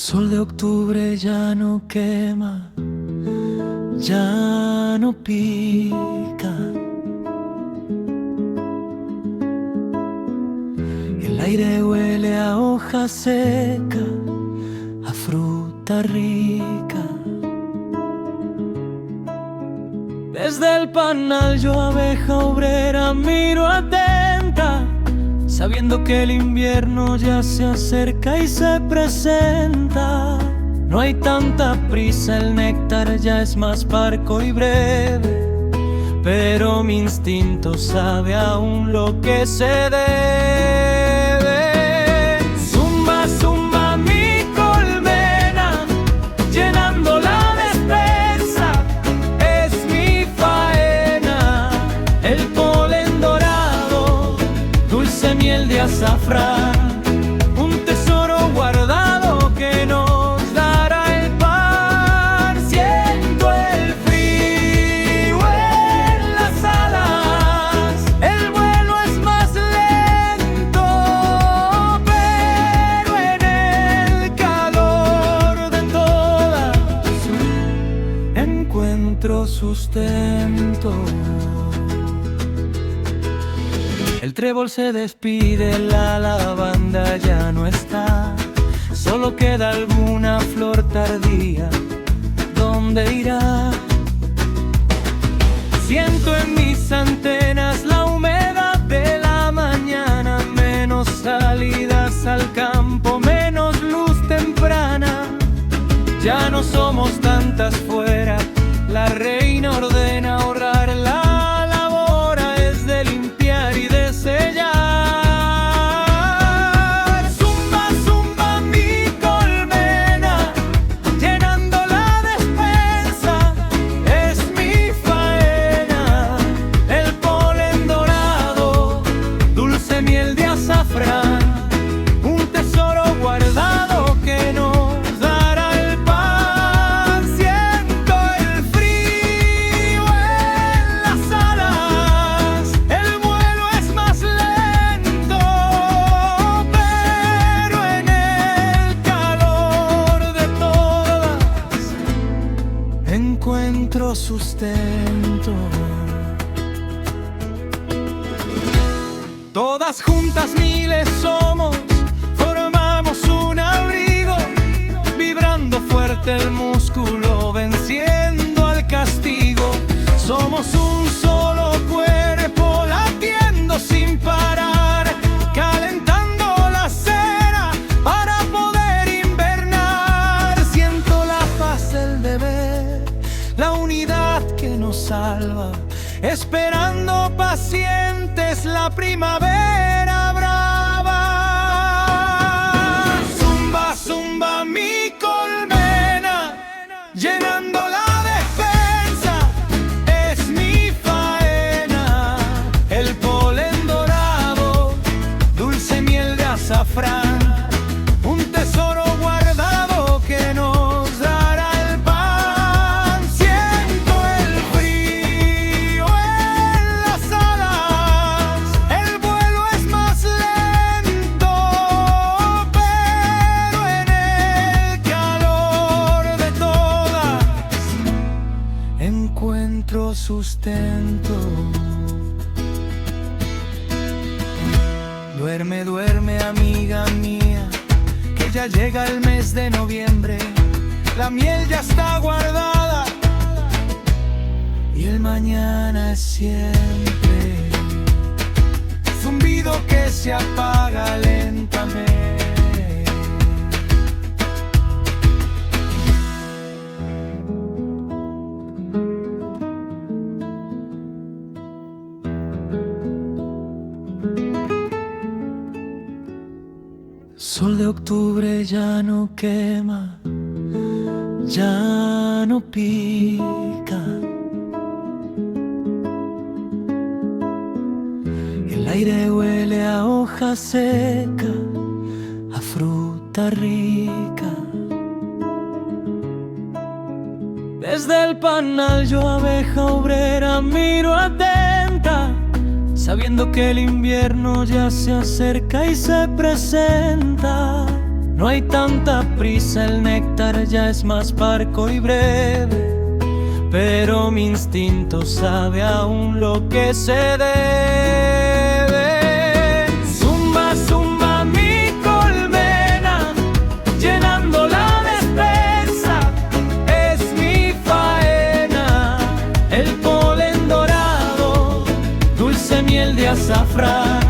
Sol de octubre ya no quema, ya no pica. El aire huele a hoja seca, a fruta rica. Desde el panal yo, abeja obrera, miro atenta, sabiendo que el invierno ya se acerca y se presenta. No hay tanta prisa, el néctar ya es más parco y breve, pero mi instinto sabe aún lo que se debe. Zumba, zumba mi colmena, llenando la despensa, es mi faena. El polen dorado, dulce miel de azafrán, un tesoro guardado que nos dará el pan. Siento el frío en las alas, el vuelo es más lento, pero en el calor de todas encuentro sustento. El trébol se despide, la lavanda ya no está, solo queda alguna flor tardía. ¿Dónde irá? Siento en mis antenas la humedad de la mañana, menos salidas al campo, menos luz temprana. Ya no somos tantas fuera, la reina ordena ahorrar, la labor es de limpiar y de sellar. Zumba, zumba mi colmena, llenando la despensa, es mi faena. El polen dorado, dulce miel de azafrán, un tesoro guardado que nos dará el pan. Siento el frío en las alas, el vuelo es más lento, pero en el calor de todas encuentro sustento. Todas juntas miles somos, formamos un abrigo, vibrando fuerte el músculo, venciendo al castigo. Somos un solo cuerpo, latiendo sin parar, calentando la cera para poder invernar. Siento la paz del deber, la unidad que nos salva, esperando pacientes la primavera brava. Zumba, zumba mi colmena, llenando la despensa, es mi faena. El polen dorado, dulce miel de azafrán, un tesoro guardado que nos dará el pan. Siento el frío en las alas, el vuelo es más lento, pero en el calor de todas encuentro sustento. Duerme, duerme amiga mía, que ya llega el mes de noviembre, la miel ya está guardada y el mañana es siempre zumbido que se apaga lentamente. Sol de octubre ya no quema, ya no pica. El aire huele a hoja seca, a fruta rica. Desde el panal yo, abeja obrera, miro atenta, sabiendo que el invierno ya se acerca y se presenta. No hay tanta prisa, el néctar ya es más parco y breve, pero mi instinto sabe aún lo que se debe. Zumba, zumba mi colmena, llenando la despensa, es mi faena. El polen dorado, dulce miel de azafrán,